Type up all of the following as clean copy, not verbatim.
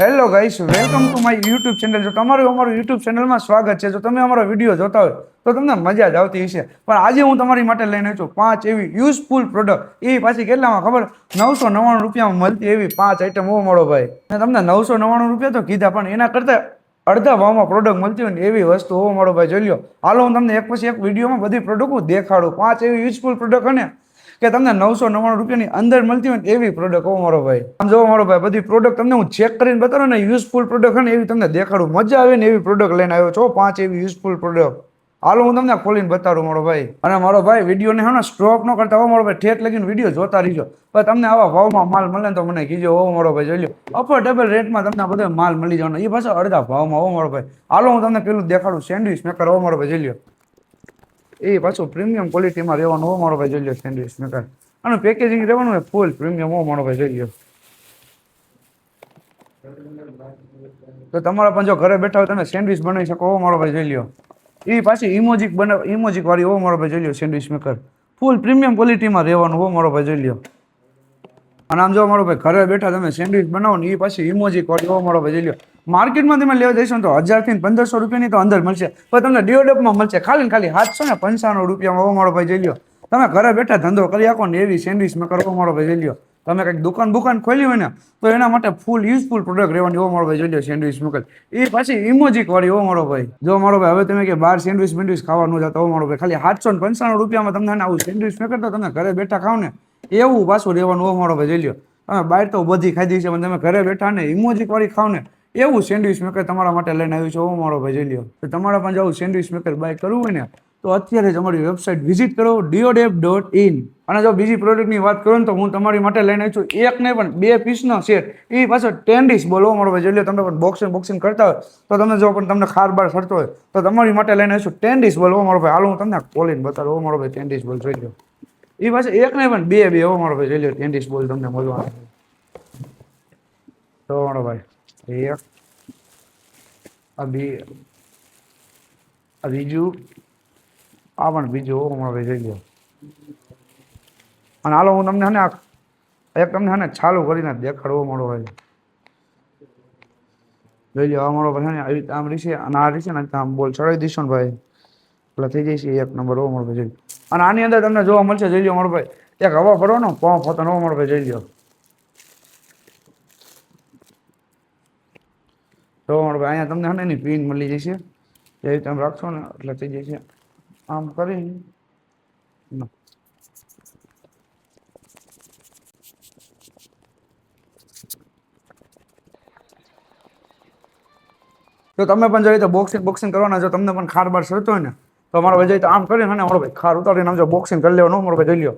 Hello guys, welcome to my YouTube channel. જો તમારું અમારું યુટ્યુબ ચેનલમાં સ્વાગત છે. જો તમે અમારો વિડીયો જોતા હોય તો તમને મજા જ આવતી હશે. પણ આજે હું તમારી માટે લઈને આવ્યો છું 5 એવી યુઝફુલ પ્રોડક્ટ. એ પાછી કેટલામાં ખબર? 999 રૂપિયામાં મળતી એવી 5 આઈટમ. હો મળો ભાઈ, અને તમને 999 રૂપિયા તો કીધા, પણ એના કરતા અડધા ભાવમાં પ્રોડક્ટ મળતી હોય ને એવી વસ્તુ. હો મળો ભાઈ, જોઈ લો. હાલો હું તમને એક પછી એક વિડીયોમાં બધી પ્રોડક્ટ હું દેખાડું. 5 એવી યુઝફુલ પ્રોડક્ટ અને કે તમને 999 રૂપિયાની અંદર મળતી હોય ને એવી પ્રોડક્ટ. હો મારો ભાઈ, આમ જોવો મારો ભાઈ, બધી પ્રોડક્ટ તમને હું ચેક કરીને બતાવું ને, યુઝફુલ પ્રોડક્ટ ને એવી તમને દેખાડું. મજા આવે ને એવી પ્રોડક્ટ લઈને આવ્યો છો. 5 એવી યુઝફુલ પ્રોડક્ટ. હાલો હું તમને ખોલીને બતાડું મારો ભાઈ. અને મારો ભાઈ, વિડીયોને હે ને સ્ટોપ ન કરતા. હો મારો ભાઈ, ઠેઠ લગીને વિડીયો જોતા રહીજો. પણ તમને આવા ભાવમાં માલ મળે તો મને કીજો. હો મારો ભાઈ, જોઈ લો. અફોર્ડેબલ રેટમાં તમને આ બધો માલ મળી જવાનો, એ પાછો અડધા ભાવમાં. હો મારો ભાઈ, હાલો હું તમને પેલું દેખાડું, સેન્ડવિચ મેકર. હો મારો ભાઈ, જોઈ લો. એ પાછું પ્રીમિયમ ક્વોલિટીમાં રહેવાનું. હો મારો ભાઈ, જોઈ લો. સેન્ડવિચ મેકર અને પેકેજિંગ રહેવાનું હોય ફૂલ પ્રીમિયમ. હો મારો ભાઈ, જોઈ લો. તો તમારા પણ જો ઘરે બેઠા હોય તમે સેન્ડવિચ બનાવી શકો. હો મારો ભાઈ, જોઈ લો. એ પાછી ઇમોજીક વાળી. હો મારો ભાઈ, જોઈ લો. સેન્ડવિચ મેકર ફૂલ પ્રીમિયમ ક્વોલિટીમાં રહેવાનું. હો મારો ભાઈ, જોઈ લો. અને આમ જો મારો ભાઈ, ઘરે બેઠા તમે સેન્ડવિચ બનાવો ને, એ પાછી ઇમોજીક વાળી. હો મારો ભાઈ, જોઈ લો. માર્કેટમાં તમે લેવા જઈશો ને તો 1000 થી 1500 રૂપિયાની તો અંદર મળશે, પણ તમને ડીઓડેપમાં મળશે ખાલી ને ખાલી 795 રૂપિયામાં. હો મારો ભાઈ, જોઈ લો. તમે ઘરે બેઠા ધંધો કરી શકો ને એવી સેન્ડવિચ મેકર. હો મારો ભાઈ, જોઈ લો. તમે કંઈક દુકાન ખોલી હોય ને તો એના માટે ફૂલ યુઝફુલ પ્રોડક્ટ રહેવાની. હો મારો ભાઈ, જોઈ લો. સેન્ડવિચ મેકર એ પાછી ઇમોજીક વાળી. હો મારો ભાઈ, જો મારો ભાઈ, હવે તમે કે બહાર સેન્ડવિચ ખાવા ન જતા. હો મારો ભાઈ, ખાલી 795 રૂપિયામાં તમને આવું સેન્ડવિચ મેકર તો તમે ઘરે બેઠા ખાવ ને એવું પાછું રહેવાનું. હો મારો ભાઈ, જોઈ લો. તમે બહાર તો બધી ખાધી છે, પણ તમે ઘરે બેઠા ને ઇમોજીક વાળી ખાવ ને એવું સેન્ડવિચ મેકર તમારા માટે લઈને આવ્યું છે. હો મારો ભાઈ, જોઈ લો. તો તમારા પણ જવું સેન્ડવિચ મેકર બાય કરવું હોય ને તો અત્યારે જ અમારી વેબસાઇટ વિઝિટ કરો, diodep.in. અને જો બીજી પ્રોડક્ટની વાત કરું ને તો હું તમારી માટે લઈને આવી છું એક નહીં પણ 2 પીસનો સેટ. એ પાછો 10 ડીશ. બોલો મારો ભાઈ, જોઈ લો. તમે પણ બોક્સિંગ કરતા હોય તો તમે જો પણ તમને ખાર બાર સરતો હોય તો તમારી માટે લઈને આવીશું 10 ડીશ. બોલો મારો ભાઈ, હાલો હું તમને ખોલીને બતાડું. હો મારો ભાઈ, 10 ડીશ બોલ, જોઈ લો. એ પાછો એક નહીં પણ બે. હો મારો ભાઈ, જોઈ લો. 10 ડીશ બોલ તમને મળવાનું. તો મારો ભાઈ, એક આ બે, આ બીજું, આ પણ બીજું. હો મારો ભાઈ, જોઈ લો. અને હાલો હું તમને હે ને એક તમને હે ને ચાલુ કરીને દેખાડવો. મારો ભાઈ, જોઈ લો. આ મારો ભાઈ ને આવી રીતે આમ રીશે અને આ રીશે ને આમ બોલ ચડાવી દઈશું ને ભાઈ એટલે થઈ જશે એક નંબર. હો મારો ભાઈ, જોઈ લો. અને આની અંદર તમને જોવા મળશે, જોઈ લો મારો ભાઈ, એક હવા ભરવાનો પંપ હતો. હો મારો ભાઈ, જોઈ લો. તો મારો ભાઈ, અહીંયા તમને હે ને એની પિન મળી જશે. એ રીતે તમે રાખશો ને એટલે થઈ જશે આમ કરીને. તો તમે પણ જોઈએ તો બોક્સિંગ કરવાના. જો તમને પણ ખાર બાર સરતો હોય ને તો મારો ભાઈ, તો આમ કરીને અને મારો ભાઈ ખાર ઉતારીને આમ જો બોક્સિંગ કરી લેવાનું. મારો ભાઈ, જોઈ લો.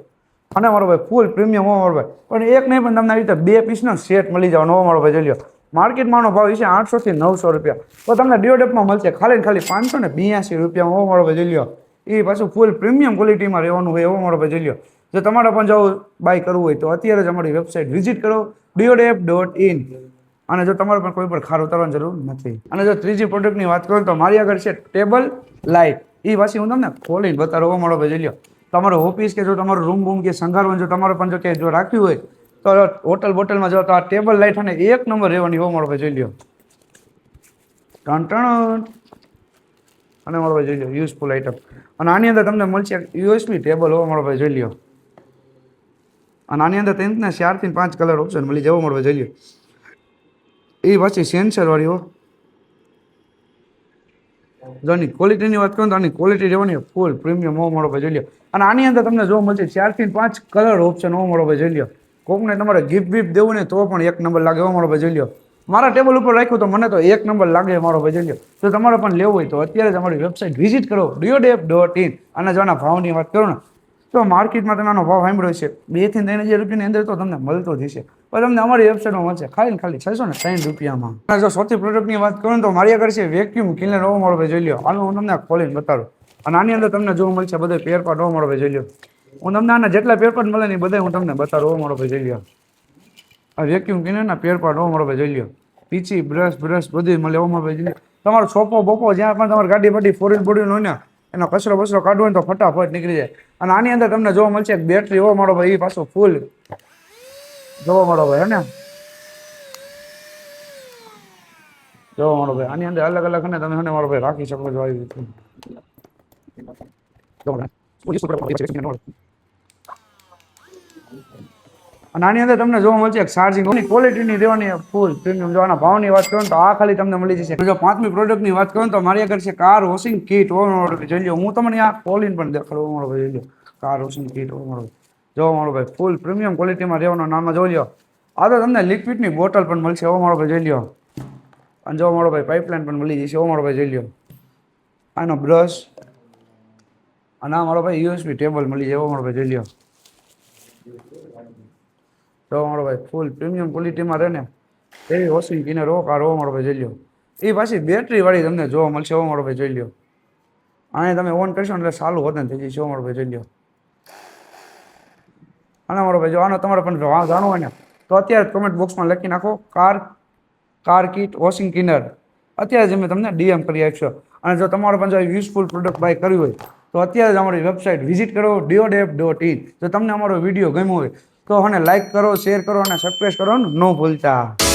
અને મારો ભાઈ ફૂલ પ્રીમિયમ. હો મારો ભાઈ, પણ એક નહીં પણ તમને આવી રીતે 2 પીસનો સેટ મળી જવાનો. હો મારો ભાઈ, જોઈ લો. માર્કેટમાંનો ભાવ છે 800 થી 900 રૂપિયા, તો તમને ડીઓડેપમાં મળશે ખાલી ને ખાલી 582 રૂપિયામાં. હો મારો ભાઈ, જોઈ લો. એ પાછું ફૂલ પ્રીમિયમ ક્વોલિટીમાં રહેવાનું હોય. હો મારો ભાઈ, જોઈ લો. જો તમારે પણ જવું બાય કરવું હોય તો અત્યારે જ અમારી વેબસાઇટ વિઝિટ કરો, diodep.in. અને જો તમારે પણ કોઈ પણ ખાર ઉતારવાની જરૂર નથી. અને જો ત્રીજી પ્રોડક્ટની વાત કરું તો મારી આગળ છે ટેબલ લાઇટ. એ પાછી હું તમને ખોલીને બતાડો. હો મારો ભાઈ, જોઈ લો. તમારો ઓફિસ કે જો તમારો રૂમ કે સંઘારવાનું જો તમારે પણ જો કે જો રાખ્યું હોય તો હોટલમાં જો તો આ ટેબલ લાઇટ અને એક નંબર રહેવાની. હો મારો ભાઈ, જોઈ લો. ટણ અને મારો ભાઈ, જોઈ લો. Useful item. અને આની અંદર તમને મળશે યુએસબી ટેબલ. હો મારો ભાઈ, જોઈ લો. અને આની અંદર 4 થી 5 કલર ઓપ્શન મળી જવો. મારો ભાઈ, જોઈ લો. એ પાછી સેન્સર વાળી. હો જો આની ક્વોલિટીની વાત કરું તો આની ક્વોલિટી રહેવાની ફૂલ પ્રીમિયમ. હો મારો ભાઈ, જોઈ લો. અને આની અંદર તમને જોવા મળશે 4 થી 5 કલર ઓપ્શન. હો મારો ભાઈ, જોઈ લો. કોકને તમારે ગિફ્ટ દેવું ને તો પણ એક નંબર લાગે. હો મારો ભાઈ, જોઈ લો. મારા ટેબલ ઉપર રાખ્યું તો મને તો એક નંબર લાગે. મારો ભાઈ, જોઈ લો. તો તમારે પણ લેવું હોય તો અત્યારે જ અમારી વેબસાઇટ વિઝિટ કરો, diodep.in. અને જો આના ભાવની વાત કરું ને તો માર્કેટમાં તમે આનો ભાવ સાંભળ્યો છે 2 થી 3000 રૂપિયાની અંદર તો તમને મળતો જ હશે, પણ તમને અમારી વેબસાઇટમાં મળશે ખાલી ને ખાલી 660 રૂપિયામાં. અને જો ચોથી પ્રોડક્ટની વાત કરું તો મારી આગળ છે વેક્યુમ ક્લીનર. હો મારો ભાઈ, જોઈ લો. હાલો હું તમને ખોલીને બતાડું. અને આની અંદર તમને જોવા મળશે બધા પેરપાટ. હો મારો ભાઈ, જોઈ લો. હું તમને આના જેટલા પેરપાટ મળે ને બધા હું તમને બતાડું. હો મારો ભાઈ, જોઈ લો. આ વેક્યુમ ક્લીનરના પેરપાટ. હો મારો ભાઈ, જોઈ લો. પીછી બ્રશ બધું મળે. હો મારો ભાઈ, જોઈ લો. તમારો સોપો બોપો જ્યાં પણ તમારી ગાડી બાડી ફોરેન બોડી હોય ને એનો કચરો બચરો કાઢવો હોય તો ફટાફટ નીકળી જાય. અને આની અંદર તમને જોવા મળશે એક બેટરી. હો મારો ભાઈ, એ પાછું ફૂલ જોવા મળો ભાઈ. હે ને જો મારો ભાઈ આની અંદર અલગ અલગ અને તમે હને મારો ભાઈ રાખી શકો છો આવી રીતે જો અને આની અંદર તમને જોવા મળશે ચાર્જિંગ ક્વોલિટીની દેવાની ફૂલ પ્રીમિયમ જો આના ભાવની વાત કરું તો આ ખાલી તમને મળી જશે જો પાંચમી પ્રોડક્ટની વાત કરું તો મારી આગળ છે કાર વોશિંગ કીટ જોઈ લો હું તમને આ ખોલીને પણ દેખાડું મારો ભાઈ જોઈ લો કાર વોશિંગ કીટ મારો જો મારો ભાઈ ફૂલ પ્રીમિયમ ક્વોલિટીમાં રહેવાનો નામમાં જોઈ લો આ તો તમને લિક્વિડની બોટલ પણ મળશે એવો મારો ભાઈ જોઈ લો અને જો મારો ભાઈ પાઇપલાઇન પણ મળી જશે એવો મારો ભાઈ જોઈ લો આનો બ્રશ અને આ મારો ભાઈ યુએસબી ટેબલ મળી જાય એવો મારો ભાઈ જોઈ લો તો મારો ભાઈ ફૂલ પ્રીમિયમ ક્વોલિટીમાં રહે ને એવી વોશિંગ ક્લીનર ઓ કાર ઓ મારો ભાઈ જોઈ લો એ પાછી બેટરી વાળી તમને જોવા મળશે એવો મારો ભાઈ જોઈ લો આને તમે ઓન કરશો એટલે ચાલુ હોત ને થઈ જશે એવો મારો ભાઈ જોઈ લો અને મારો ભાઈ જો આનો તમારે પણ જાણવું હોય ને તો અત્યારે કમેન્ટ બોક્સમાં લખી નાખો કાર કીટ વોશિંગ ક્લીનર અત્યારે જ અમે તમને ડીએમ કરી આપશો અને જો તમારે પણ જો યુઝફુલ પ્રોડક્ટ બાય કરવી હોય તો અત્યારે જ અમારી વેબસાઇટ વિઝિટ કરો diodef.in જો તમને અમારો વિડીયો ગમ્યો હોય તો અને લાઈક કરો શેર કરો અને સબસ્ક્રાઇબ કરવાનું ન ભૂલતા